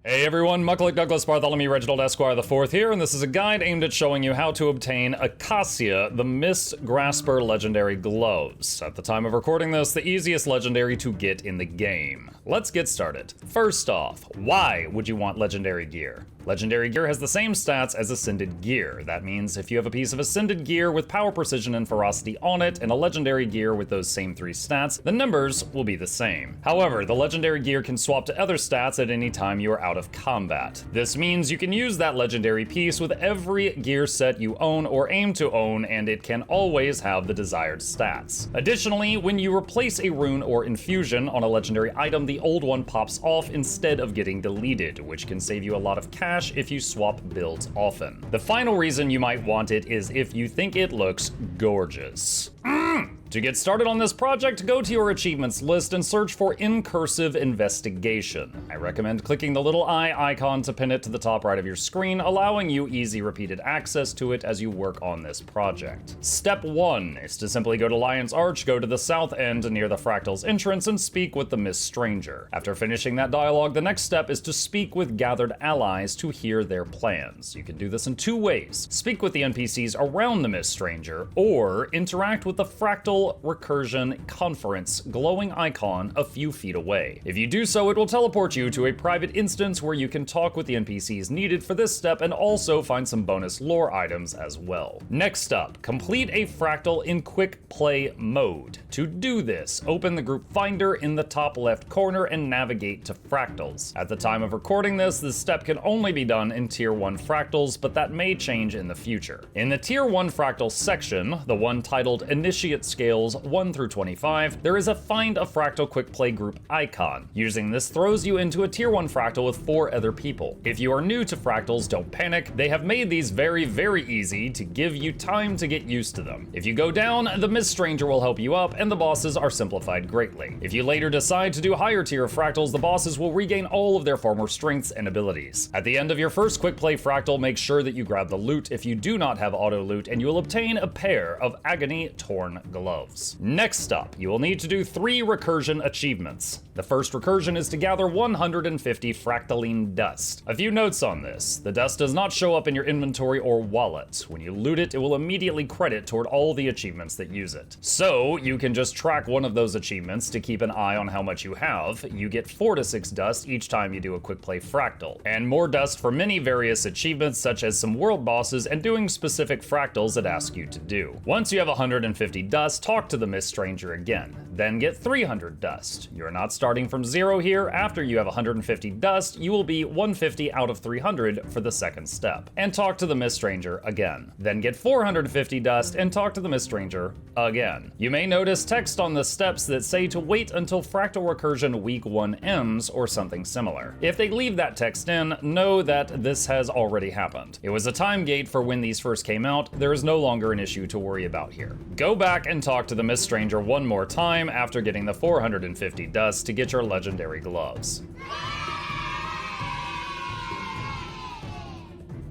Hey everyone, Mucklick Douglas Bartholomew Reginald Esquire IV here, and this is a guide aimed at showing you how to obtain Eikasia, the Mist Grasper legendary gloves. At the time of recording this, the easiest legendary to get in the game. Let's get started. First off, why would you want legendary gear? Legendary gear has the same stats as Ascended gear. That means if you have a piece of Ascended gear with power, precision, and ferocity on it, and a legendary gear with those same three stats, the numbers will be the same. However, the legendary gear can swap to other stats at any time you are out of combat. This means you can use that legendary piece with every gear set you own or aim to own, and it can always have the desired stats. Additionally, when you replace a rune or infusion on a legendary item, the old one pops off instead of getting deleted, which can save you a lot of cash if you swap builds often. The final reason you might want it is if you think it looks gorgeous. To get started on this project, go to your achievements list and search for Incursive Investigation. I recommend clicking the little eye icon to pin it to the top right of your screen, allowing you easy repeated access to it as you work on this project. Step 1 is to simply go to Lion's Arch, go to the south end near the Fractal's entrance, and speak with the Mist Stranger. After finishing that dialogue, the next step is to speak with gathered allies to hear their plans. You can do this in two ways. Speak with the NPCs around the Mist Stranger, or interact with the Fractal Recursion Conference glowing icon a few feet away. If you do so, it will teleport you to a private instance where you can talk with the NPCs needed for this step and also find some bonus lore items as well. Next up, complete a Fractal in quick play mode. To do this, open the group finder in the top left corner and navigate to Fractals. At the time of recording this step can only be done in Tier 1 Fractals, but that may change in the future. In the Tier 1 Fractal section, the one titled Initiate Scales 1 through 25, there is a Find a Fractal Quick Play group icon. Using this throws you into a Tier 1 Fractal with 4 other people. If you are new to Fractals, don't panic. They have made these very, very easy to give you time to get used to them. If you go down, the Mist Stranger will help you up, and the bosses are simplified greatly. If you later decide to do higher tier Fractals, the bosses will regain all of their former strengths and abilities. At the end of your first Quick Play Fractal, make sure that you grab the loot if you do not have auto loot, and you will obtain a pair of Agony Torn gloves. Next up, you will need to do 3 recursion achievements. The first recursion is to gather 150 fractaline dust. A few notes on this. The dust does not show up in your inventory or wallet. When you loot it, it will immediately credit toward all the achievements that use it. So you can just track one of those achievements to keep an eye on how much you have. You get 4 to 6 dust each time you do a quick play fractal, and more dust for many various achievements such as some world bosses and doing specific fractals that ask you to do. Once you have 150 dust, talk to the Mist Stranger again, then get 300 dust. You're not starting from 0 here. After you have 150 dust, you will be 150 out of 300 for the second step, and talk to the Mist Stranger again. Then get 450 dust and talk to the Mist Stranger again. You may notice text on the steps that say to wait until Fractal Recursion Week 1 ends or something similar. If they leave that text in, know that this has already happened. It was a time gate for when these first came out. There is no longer an issue to worry about here. Go back and talk to the Mist Stranger one more time after getting the 450 dust to get your legendary gloves.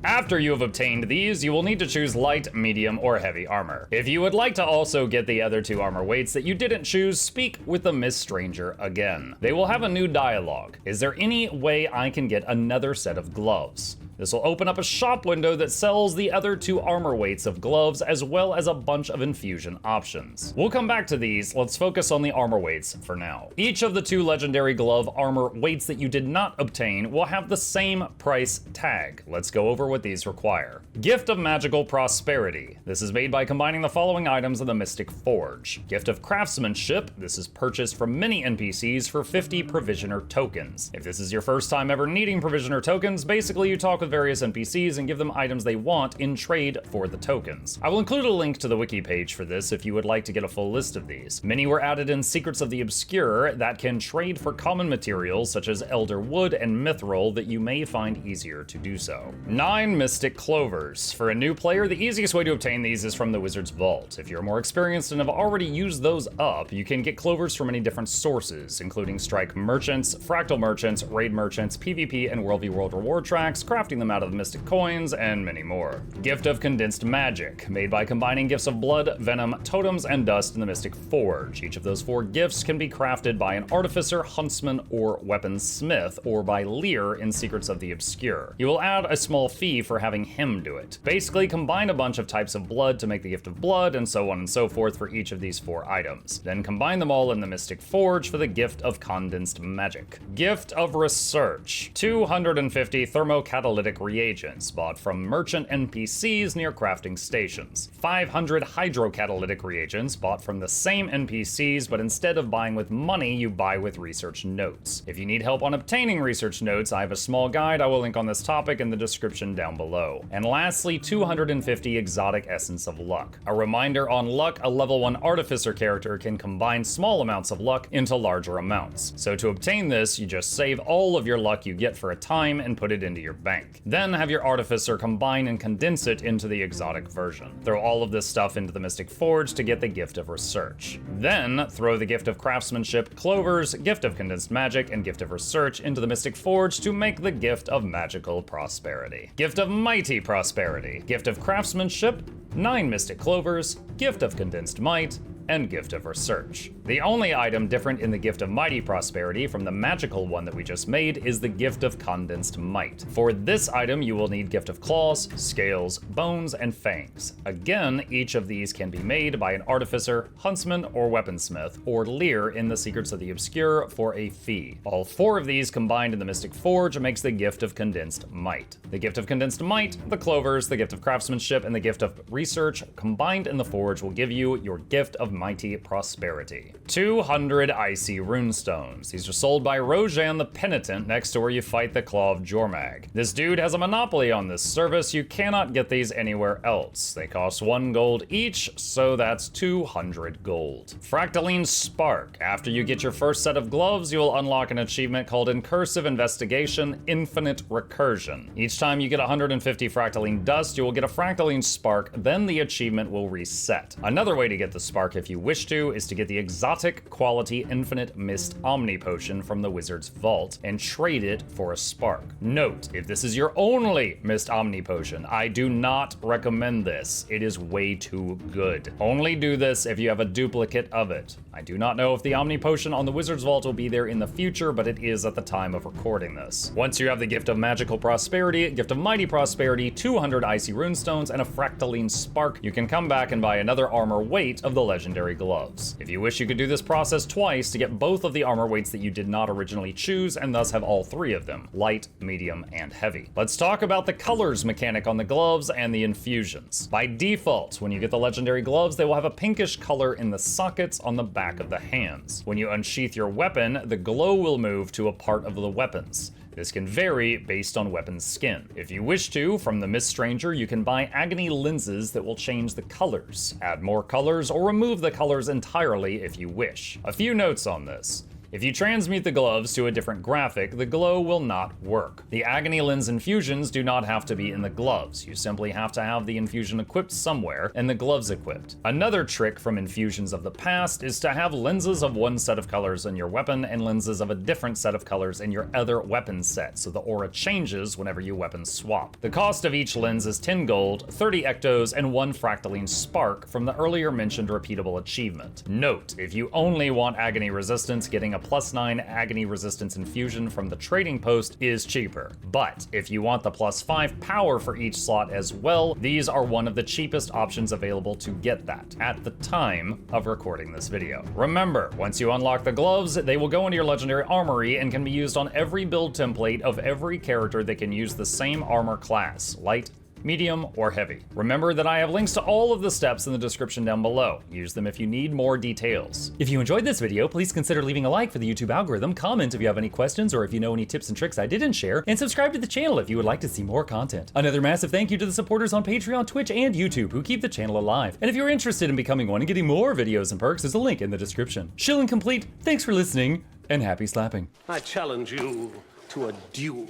After you have obtained these, you will need to choose light, medium, or heavy armor. If you would like to also get the other 2 armor weights that you didn't choose, speak with the Mist Stranger again. They will have a new dialogue. Is there any way I can get another set of gloves? This will open up a shop window that sells the other 2 armor weights of gloves as well as a bunch of infusion options. We'll come back to these. Let's focus on the armor weights for now. Each of the 2 legendary glove armor weights that you did not obtain will have the same price tag. Let's go over what these require. Gift of Magical Prosperity. This is made by combining the following items in the Mystic Forge. Gift of Craftsmanship. This is purchased from many NPCs for 50 Provisioner tokens. If this is your first time ever needing Provisioner tokens, basically you talk with various NPCs and give them items they want in trade for the tokens. I will include a link to the wiki page for this if you would like to get a full list of these. Many were added in Secrets of the Obscure that can trade for common materials such as Elder Wood and Mithril that you may find easier to do so. 9 Mystic Clovers. For a new player, the easiest way to obtain these is from the Wizard's Vault. If you're more experienced and have already used those up, you can get clovers from many different sources, including Strike Merchants, Fractal Merchants, Raid Merchants, PvP and World v World reward tracks, crafting making them out of the mystic coins, and many more. Gift of Condensed Magic, made by combining gifts of blood, venom, totems, and dust in the Mystic Forge. Each of those 4 gifts can be crafted by an artificer, huntsman, or weaponsmith, or by Lear in Secrets of the Obscure. You will add a small fee for having him do it. Basically, combine a bunch of types of blood to make the gift of blood, and so on and so forth for each of these 4 items. Then combine them all in the Mystic Forge for the Gift of Condensed Magic. Gift of Research. 250 thermocatalytic reagents, bought from merchant NPCs near crafting stations. 500 hydrocatalytic reagents, bought from the same NPCs, but instead of buying with money, you buy with research notes. If you need help on obtaining research notes, I have a small guide I will link on this topic in the description down below. And lastly, 250 exotic Essence of Luck. A reminder on luck, a level 1 artificer character can combine small amounts of luck into larger amounts. So to obtain this, you just save all of your luck you get for a time and put it into your bank. Then have your artificer combine and condense it into the exotic version. Throw all of this stuff into the Mystic Forge to get the Gift of Research. Then throw the Gift of Craftsmanship, Clovers, Gift of Condensed Magic, and Gift of Research into the Mystic Forge to make the Gift of Magical Prosperity. Gift of Mighty Prosperity, Gift of Craftsmanship, 9 Mystic Clovers, Gift of Condensed Might, and Gift of Research. The only item different in the Gift of Mighty Prosperity from the magical one that we just made is the Gift of Condensed Might. For this item, you will need Gift of Claws, Scales, Bones, and Fangs. Again, each of these can be made by an artificer, huntsman, or weaponsmith, or Lear in the Secrets of the Obscure for a fee. All 4 of these combined in the Mystic Forge makes the Gift of Condensed Might. The Gift of Condensed Might, the Clovers, the Gift of Craftsmanship, and the Gift of Research combined in the Forge will give you your Gift of Mighty Prosperity. 200 Icy Runestones. These are sold by Rojan the Penitent next to where you fight the Claw of Jormag. This dude has a monopoly on this service. You cannot get these anywhere else. They cost 1 gold each, so that's 200 gold. Fractaline Spark. After you get your first set of gloves, you will unlock an achievement called Incursive Investigation Infinite Recursion. Each time you get 150 Fractaline Dust, you will get a Fractaline Spark, then the achievement will reset. Another way to get the spark if you wish to is to get the exotic quality Infinite Mist Omni Potion from the Wizard's Vault and trade it for a spark. Note, if this is your only Mist Omni Potion, I do not recommend this. It is way too good. Only do this if you have a duplicate of it. I do not know if the Omni Potion on the Wizard's Vault will be there in the future, but it is at the time of recording this. Once you have the Gift of Magical Prosperity, Gift of Mighty Prosperity, 200 Icy Runestones, and a Fractaline Spark, you can come back and buy another armor weight of the legendary gloves. If you wish, you could do this process twice to get both of the armor weights that you did not originally choose, and thus have all 3 of them, light, medium, and heavy. Let's talk about the colors mechanic on the gloves and the infusions. By default, when you get the legendary gloves, they will have a pinkish color in the sockets on the back of the hands. When you unsheath your weapon, the glow will move to a part of the weapons. This can vary based on weapon skin. If you wish to, from the Mist Stranger, you can buy Agony lenses that will change the colors, add more colors, or remove the colors entirely if you wish. A few notes on this. If you transmute the gloves to a different graphic, the glow will not work. The Agony Lens infusions do not have to be in the gloves. You simply have to have the infusion equipped somewhere and the gloves equipped. Another trick from infusions of the past is to have lenses of one set of colors in your weapon and lenses of a different set of colors in your other weapon set, so the aura changes whenever you weapon swap. The cost of each lens is 10 gold, 30 ectos, and 1 Fractaline Spark from the earlier mentioned repeatable achievement. Note, if you only want Agony Resistance, getting a +9 Agony Resistance infusion from the trading post is cheaper. But if you want the +5 power for each slot as well, these are one of the cheapest options available to get that at the time of recording this video. Remember, once you unlock the gloves, they will go into your legendary armory and can be used on every build template of every character that can use the same armor class, light, medium, or heavy. Remember that I have links to all of the steps in the description down below. Use them if you need more details. If you enjoyed this video, please consider leaving a like for the YouTube algorithm, comment if you have any questions or if you know any tips and tricks I didn't share, and subscribe to the channel if you would like to see more content. Another massive thank you to the supporters on Patreon, Twitch, and YouTube who keep the channel alive. And if you're interested in becoming one and getting more videos and perks, there's a link in the description. Shilling complete, thanks for listening, and happy slapping. I challenge you to a duel.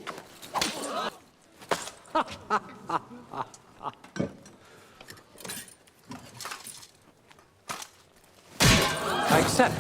I accept.